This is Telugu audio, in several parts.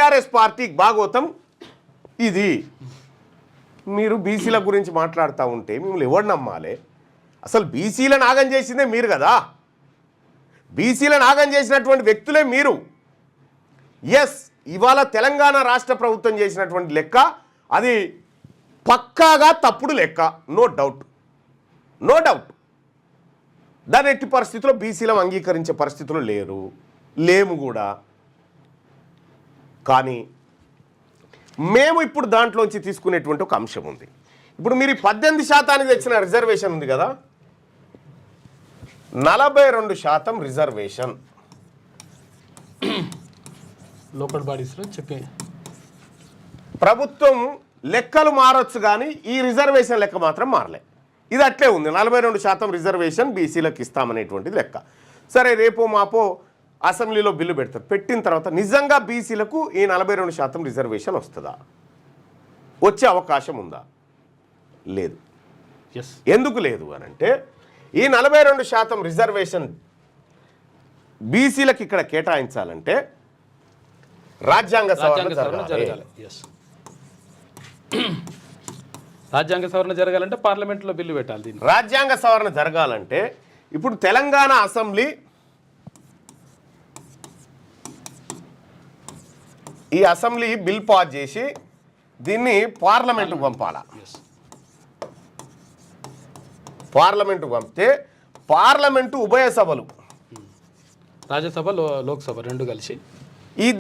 బీఆర్ఎస్ పార్టీ భాగవతం ఇది. మీరు బీసీల గురించి మాట్లాడుతూ ఉంటే మిమ్మల్ని ఎవరు నమ్మాలి? అసలు బీసీలను ఆగం చేసిందే మీరు కదా, బీసీలను ఆగం చేసినటువంటి వ్యక్తులే మీరు. ఎస్, ఇవాళ తెలంగాణ రాష్ట్ర ప్రభుత్వం చేసినటువంటి లెక్క అది పక్కాగా తప్పుడు లెక్క, నో డౌట్. దాని ఎట్టి పరిస్థితుల్లో బీసీలను అంగీకరించే పరిస్థితులు లేము కూడా. కానీ మేము ఇప్పుడు దాంట్లోంచి తీసుకునేటువంటి ఒక అంశం ఉంది. ఇప్పుడు మీరు 18% తెచ్చిన రిజర్వేషన్ ఉంది కదా, 42% రిజర్వేషన్ లోకల్ బాడీస్లో చెప్పి ప్రభుత్వం లెక్కలు మారొచ్చు కానీ ఈ రిజర్వేషన్ లెక్క మాత్రం మారలే. ఇది అట్లే ఉంది, 42% రిజర్వేషన్ బీసీలకు ఇస్తామనేటువంటిది లెక్క. సరే, రేపో మాపో అసెంబ్లీలో బిల్లు పెడతారు. పెట్టిన తర్వాత నిజంగా బీసీలకు ఈ 42% రిజర్వేషన్ వస్తుందా? వచ్చే అవకాశం ఉందా? లేదు. ఎందుకు లేదు అని అంటే, ఈ 42% రిజర్వేషన్ బీసీలకు ఇక్కడ కేటాయించాలంటే రాజ్యాంగ సవరణ జరగాలి. రాజ్యాంగ సవరణ జరగాలంటే పార్లమెంట్లో బిల్లు పెట్టాలి. రాజ్యాంగ సవరణ జరగాలంటే ఇప్పుడు తెలంగాణ అసెంబ్లీ ఈ అసెంబ్లీ బిల్ పాస్ చేసి దీన్ని పార్లమెంటుకు పంపాలా. పార్లమెంటుకు పంపితే పార్లమెంటు ఉభయ సభలు, రాజ్యసభ లోక్సభ రెండు కలిసి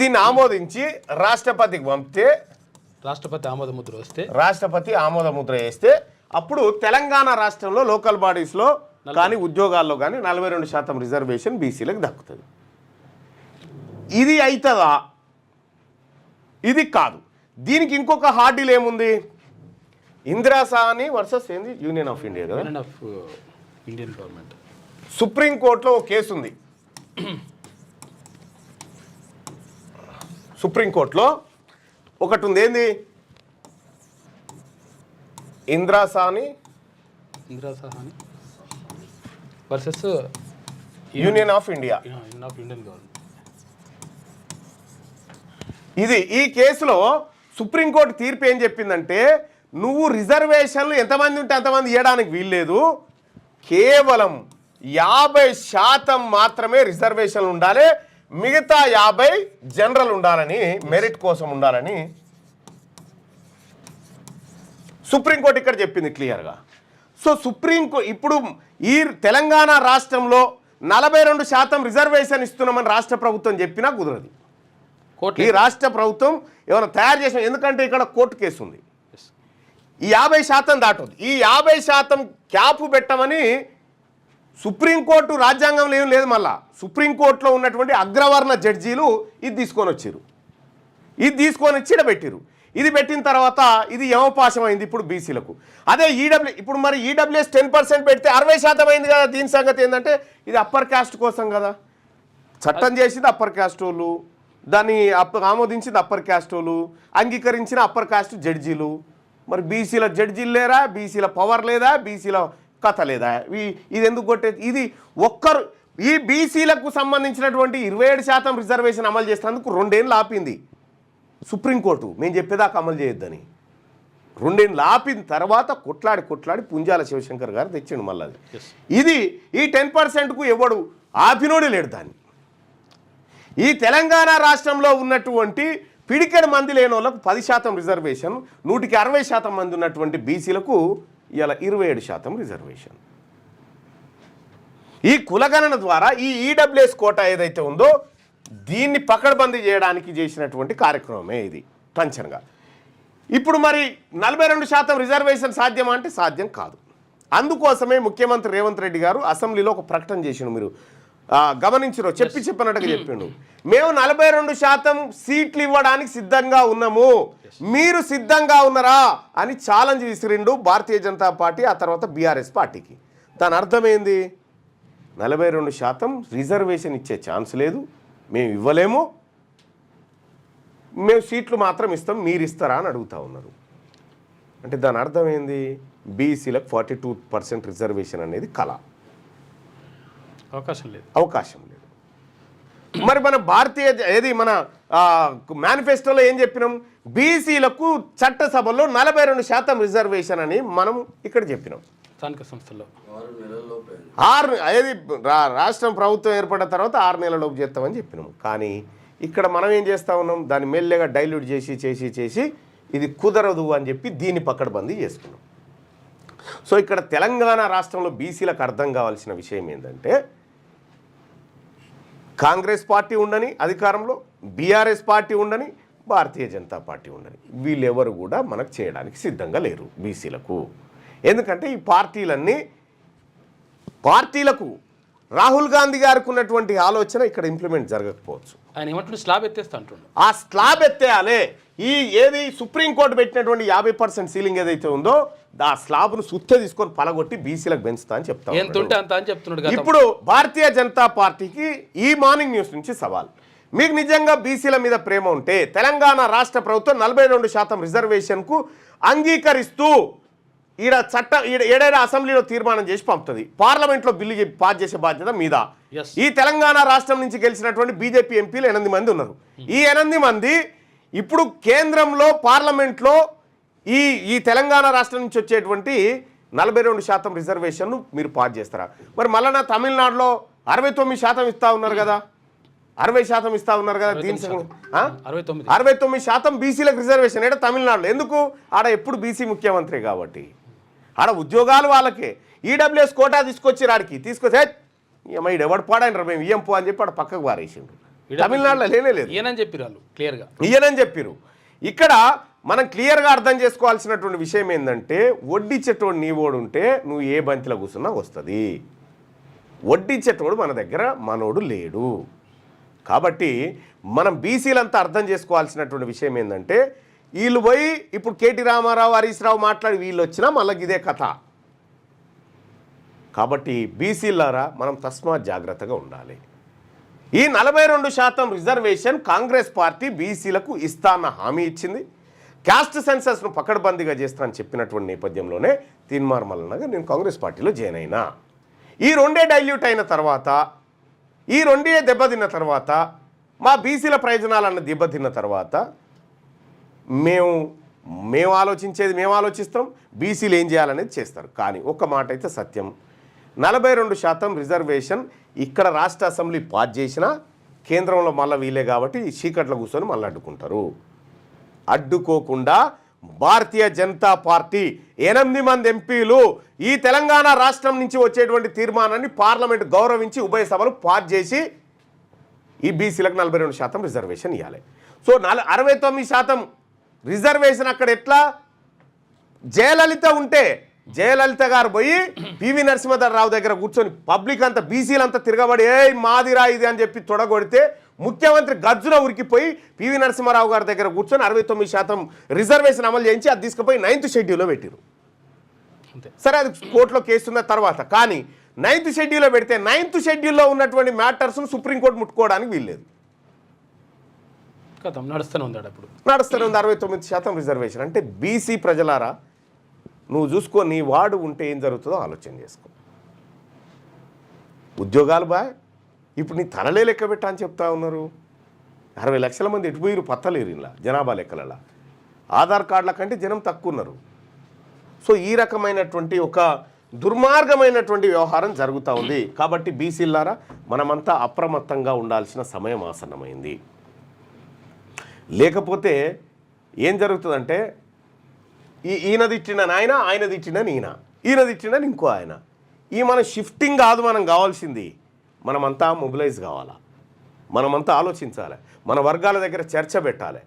దీన్ని ఆమోదించి రాష్ట్రపతికి పంపితే రాష్ట్రపతి ఆమోద ముద్ర వేస్తే అప్పుడు తెలంగాణ రాష్ట్రంలో లోకల్ బాడీస్లో కానీ ఉద్యోగాల్లో కానీ 42% రిజర్వేషన్ బీసీలకు దక్కుతుంది. ఇది అవుతుందా? ఇది కాదు. దీనికి ఇంకొక హార్డీల్ ఏముంది? ఇందిరా సాహ్ని వర్సెస్ ఏంది యూనియన్ ఆఫ్ ఇండియా కదా, ఇండియన్ గవర్నమెంట్. సుప్రీంకోర్టులో ఒక కేసు ఉంది. సుప్రీంకోర్టులో ఒకటి ఉంది, ఏంది? Indira Sawhney versus Union of India. Indian government. ఈ కేసులో సుప్రీంకోర్టు తీర్పు ఏం చెప్పిందంటే, నువ్వు రిజర్వేషన్లు ఎంతమంది ఉంటే అంతమంది ఇవ్వడానికి వీల్లేదు, కేవలం 50% మాత్రమే రిజర్వేషన్లు ఉండాలి, మిగతా 50 జనరల్ ఉండాలని, మెరిట్ కోసం ఉండాలని సుప్రీంకోర్టు ఇక్కడ చెప్పింది క్లియర్గా. సో సుప్రీంకోర్టు ఇప్పుడు ఈ తెలంగాణ రాష్ట్రంలో 42% రిజర్వేషన్ ఇస్తున్నామని రాష్ట్ర ప్రభుత్వం చెప్పినా కుదరదు. ఈ రాష్ట్ర ప్రభుత్వం ఏమైనా తయారు చేసిన, ఎందుకంటే ఇక్కడ కోర్టు కేసు ఉంది. ఈ 50% దాటదు. ఈ 50% క్యాపు పెట్టమని సుప్రీంకోర్టు రాజ్యాంగంలో ఏం లేదు. మళ్ళా సుప్రీంకోర్టులో ఉన్నటువంటి అగ్రవర్ణ జడ్జీలు ఇది తీసుకొని వచ్చారు. ఇది తీసుకొని వచ్చి పెట్టారు. ఇది పెట్టిన తర్వాత ఇది యమపాశం అయింది ఇప్పుడు బీసీలకు. అదే ఇప్పుడు మరి ఈడబ్ల్యూఎస్ 10% పెడితే 60% అయింది కదా. దీని సంగతి ఏంటంటే ఇది అప్పర్ క్యాస్ట్ కోసం కదా, చట్టం చేసింది అప్పర్ క్యాస్ట్ వాళ్ళు, దాన్ని ఆమోదించింది అప్పర్ క్యాస్ట్ వాళ్ళు, అంగీకరించిన అప్పర్ క్యాస్ట్ జడ్జీలు. మరి బీసీల జడ్జీలు లేరా? బీసీల పవర్ లేదా? బీసీల కథ లేదా? ఇది ఎందుకు కొట్టేది? ఇది ఒక్కరు ఈ బీసీలకు సంబంధించినటువంటి 27% రిజర్వేషన్ అమలు చేసినందుకు 2 ఏళ్ళు ఆపింది సుప్రీంకోర్టు. మేము చెప్పేదాకా అమలు చేయొద్దని 2 ఏళ్ళు ఆపిన తర్వాత కొట్లాడి పుంజాల శివశంకర్ గారు తెచ్చిండు మళ్ళీ. ఇది ఈ 10%కు ఎవడు ఆపినోడే లేడు దాన్ని. ఈ తెలంగాణ రాష్ట్రంలో ఉన్నటువంటి పిడికెడు మంది లేని వాళ్ళకు 10% రిజర్వేషన్, 160% మంది ఉన్నటువంటి బీసీలకు ఇలా 27% రిజర్వేషన్. ఈ కులగణన ద్వారా ఈ ఈడబ్ల్యూఎస్ కోటా ఏదైతే ఉందో దీన్ని పకడ్బందీ చేయడానికి చేసినటువంటి కార్యక్రమమే ఇది టంచన్గా. ఇప్పుడు మరి 42% రిజర్వేషన్ సాధ్యమా అంటే సాధ్యం కాదు. అందుకోసమే ముఖ్యమంత్రి రేవంత్ రెడ్డి గారు అసెంబ్లీలో ఒక ప్రకటన చేసిండు. మీరు గమనించరు, చెప్పినట్టుగా చెప్పిండు, మేము 42% సీట్లు ఇవ్వడానికి సిద్ధంగా ఉన్నాము, మీరు సిద్ధంగా ఉన్నారా అని ఛాలెంజ్ విసిరిండు భారతీయ జనతా పార్టీ, ఆ తర్వాత బీఆర్ఎస్ పార్టీకి. దాని అర్థమైంది, 42% రిజర్వేషన్ ఇచ్చే ఛాన్స్ లేదు, మేము ఇవ్వలేము, మేము సీట్లు మాత్రం ఇస్తాం, మీరు ఇస్తారా అని అడుగుతూ ఉన్నారు. అంటే దాని అర్థమైంది, బీసీలకు 42% రిజర్వేషన్ అనేది కళ, అవకాశం లేదు. మరి మన భారతీయ ఏది మన మేనిఫెస్టోలో ఏం చెప్పినాం? బీసీలకు చట్టసభలో 42% రిజర్వేషన్ అని మనం ఇక్కడ చెప్పినాం. స్థానిక సంస్థల్లో 6 ఏది రాష్ట్రం ప్రభుత్వం ఏర్పడిన తర్వాత 6 నెలలలోపు చేస్తామని చెప్పినాం. కానీ ఇక్కడ మనం ఏం చేస్తా ఉన్నాం? దాన్ని మెల్లగా డైల్యూట్ చేసి ఇది కుదరదు అని చెప్పి దీన్ని పక్కడబందీ చేసుకున్నాం. సో ఇక్కడ తెలంగాణ రాష్ట్రంలో బీసీలకు అర్థం కావాల్సిన విషయం ఏంటంటే, కాంగ్రెస్ పార్టీ ఉండని అధికారంలో, బీఆర్ఎస్ పార్టీ ఉండని, భారతీయ జనతా పార్టీ ఉండని, వీళ్ళెవరు కూడా మనకు చేయడానికి సిద్ధంగా లేరు బీసీలకు. ఎందుకంటే ఈ పార్టీలకు రాహుల్ గాంధీ గారికి ఉన్నటువంటి ఆలోచన ఇక్కడ ఇంప్లిమెంట్ జరగకపోవచ్చు. ఆయన ఏమంటుండే స్లాబ్ ఎత్తేస్తా అంటుండే. ఆ స్లాబ్ ఎత్తేయాలి. ఏది సుప్రీంకోర్టు పెట్టినటువంటి 50% సీలింగ్ ఏదైతే ఉందో ఆ స్లాబ్ను సుత్తే తీసుకొని పలగొట్టి బీసీలకు పెంచుతా అని చెప్తా ఎంత ఉంటే అంత అని చెప్తున్నాడు. ఇప్పుడు భారతీయ జనతా పార్టీకి ఈ మార్నింగ్ న్యూస్ నుంచి సవాల్. మీకు నిజంగా బీసీల మీద ప్రేమ ఉంటే తెలంగాణ రాష్ట్ర ప్రభుత్వం 42% రిజర్వేషన్కు అంగీకరిస్తూ ఏడైనా అసెంబ్లీలో తీర్మానం చేసి పంపుతుంది. పార్లమెంట్లో బిల్లు పాస్ చేసే బాధ్యత మీద. ఈ తెలంగాణ రాష్ట్రం నుంచి గెలిచినటువంటి బీజేపీ ఎంపీలు 8 మంది ఉన్నారు. ఈ 8 మంది ఇప్పుడు కేంద్రంలో పార్లమెంట్లో ఈ తెలంగాణ రాష్ట్రం నుంచి వచ్చేటువంటి 42% రిజర్వేషన్ను మీరు పాస్ చేస్తారా? మరి మళ్ళా తమిళనాడులో 69% ఇస్తా ఉన్నారు కదా, 60% ఇస్తా ఉన్నారు కదా. దీని 69% బీసీలకు రిజర్వేషన్ ఏడా తమిళనాడులో. ఎందుకు? ఆడ ఎప్పుడు బీసీ ముఖ్యమంత్రి కాబట్టి ఆడ ఉద్యోగాలు వాళ్ళకే. ఈడబ్ల్యూఎస్ కోటా తీసుకొచ్చి తీసుకొచ్చే ఎవడు పాడాయినరా మేము ఇయ్యంపు అని చెప్పి ఆడ పక్కకు పారేసిండు. తమిళనాడులో లేనేలేదు. ఈయనని చెప్పిరు క్లియర్గా, ఈయనని చెప్పిరు. ఇక్కడ మనం క్లియర్గా అర్థం చేసుకోవాల్సినటువంటి విషయం ఏంటంటే, వడ్డించేటోడు నీవోడు ఉంటే నువ్వు ఏ బంతిలో కూర్చున్నా వస్తుంది. వడ్డించేటోడు మన దగ్గర మనోడు లేడు. కాబట్టి మనం బీసీలంతా అర్థం చేసుకోవాల్సినటువంటి విషయం ఏంటంటే, వీళ్ళు పోయి ఇప్పుడు కేటీ రామారావు, హరీష్ రావు మాట్లాడి వీళ్ళు వచ్చినా మళ్ళీ ఇదే కథ. కాబట్టి బీసీలారా మనం తస్మాత్ జాగ్రత్తగా ఉండాలి. ఈ 42% రిజర్వేషన్ కాంగ్రెస్ పార్టీ బీసీలకు ఇస్తాన్న హామీ ఇచ్చింది. క్యాస్ట్ సెన్సస్ను పకడ్బందీగా చేస్తానని చెప్పినటువంటి నేపథ్యంలోనే తీన్మార్మలనగా నేను కాంగ్రెస్ పార్టీలో జాయిన్ అయినా. ఈ రెండే డైల్యూట్ అయిన తర్వాత, ఈ రెండే దెబ్బతిన్న తర్వాత, మా బీసీల ప్రయోజనాలన్న దెబ్బతిన్న తర్వాత మేము ఆలోచిస్తాం, బీసీలు ఏం చేయాలనేది చేస్తారు. కానీ ఒక్క మాట అయితే సత్యం, 42% రిజర్వేషన్ ఇక్కడ రాష్ట్ర అసెంబ్లీ పాస్ చేసినా కేంద్రంలో మళ్ళీ వీలే కాబట్టి చీకట్లో కూర్చొని మళ్ళీ అడ్డుకుంటారు. అడ్డుకోకుండా భారతీయ జనతా పార్టీ 8 మంది ఎంపీలు ఈ తెలంగాణ రాష్ట్రం నుంచి వచ్చేటువంటి తీర్మానాన్ని పార్లమెంట్ గౌరవించి ఉభయ సభలు పాస్ చేసి ఈ బీసీలకు 42% రిజర్వేషన్ ఇవ్వాలి. సో 69% రిజర్వేషన్ అక్కడ ఎట్లా? జయలలిత ఉంటే జయలలిత గారు పోయి పివి నరసింహరావు దగ్గర కూర్చొని పబ్లిక్ అంతా బీసీలంతా తిరగబడి మాదిరా ఇది అని చెప్పి తొడగొడితే ముఖ్యమంత్రి గర్జున ఉరికిపోయి పివి నరసింహారావు గారి దగ్గర కూర్చొని 69% రిజర్వేషన్ అమలు చేయించి అది తీసుకుపోయి 9th షెడ్యూల్లో పెట్టారు. సరే, అది కోర్టులో కేసున్న తర్వాత. కానీ 9th షెడ్యూల్లో పెడితే 9th షెడ్యూల్లో ఉన్నటువంటి మ్యాటర్స్ను సుప్రీంకోర్టు ముట్టుకోవడానికి వీల్లేదు. నడుస్తూనే ఉంది 69% రిజర్వేషన్. అంటే బీసీ ప్రజలారా, నువ్వు చూసుకో, నీ వాడు ఉంటే ఏం జరుగుతుందో ఆలోచన చేసుకో. ఉద్యోగాలు ఇప్పుడు నీ తలలే లెక్క పెట్టా అని చెప్తా ఉన్నారు. 60 లక్షల మంది ఎటుపోయిరు పత్తలేరు ఇలా జనాభా లెక్కలలో. ఆధార్ కార్డుల కంటే జనం తక్కువ ఉన్నారు. సో ఈ రకమైనటువంటి ఒక దుర్మార్గమైనటువంటి వ్యవహారం జరుగుతూ ఉంది. కాబట్టి బీసీలారా మనమంతా అప్రమత్తంగా ఉండాల్సిన సమయం ఆసన్నమైంది. లేకపోతే ఏం జరుగుతుందంటే, ఈయన తిట్టిన నాయన, ఆయన తిట్టిన ఈయన, ఈయన తిట్టిన ఇంకో ఆయన. ఈ మన షిఫ్టింగ్ కాదు మనం కావాల్సింది. మనమంతా మొబిలైజ్ కావాలా, మనమంతా ఆలోచించాలి, మన వర్గాల దగ్గర చర్చ పెట్టాలి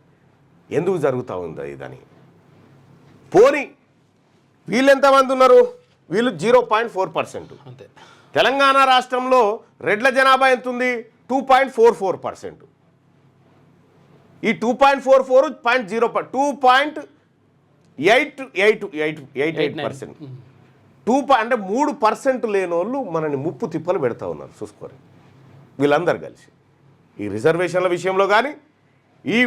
ఎందుకు జరుగుతూ ఉంది ఇదని. పోనీ వీళ్ళు ఎంతమంది ఉన్నారు? వీళ్ళు 0.4%. అంతే. తెలంగాణ రాష్ట్రంలో రెడ్ల జనాభా ఎంత ఉంది? 2.44%. ఈ 2.44 2.88%. 2 అంటే 3% లేని వాళ్ళు మనని ముప్పు తిప్పలు పెడతా ఉన్నారు. చూసుకోరు వీళ్ళందరూ కలిసి ఈ రిజర్వేషన్ల విషయంలో. కానీ ఈ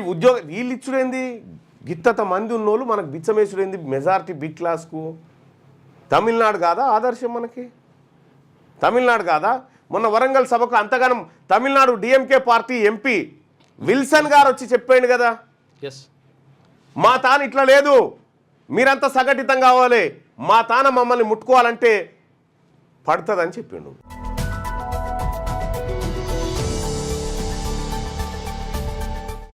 వీళ్ళు ఇచ్చుడేంది? గిత్తత మంది ఉన్నోళ్ళు మనకు బిచ్చమేసుడేంది? మెజారిటీ బి క్లాస్కు. తమిళనాడు కాదా ఆదర్శం? మనకి తమిళనాడు కాదా? మొన్న వరంగల్ సభకు అంతగానం Tamil Nadu DMK party MP Wilson గారు వచ్చి చెప్పాడు కదా, ఎస్ మా తాను ఇట్లా లేదు, మీరంతా సంఘటితం కావాలి, మా తాన మమ్మల్ని ముట్టుకోవాలంటే పడుతుందని చెప్పిండు.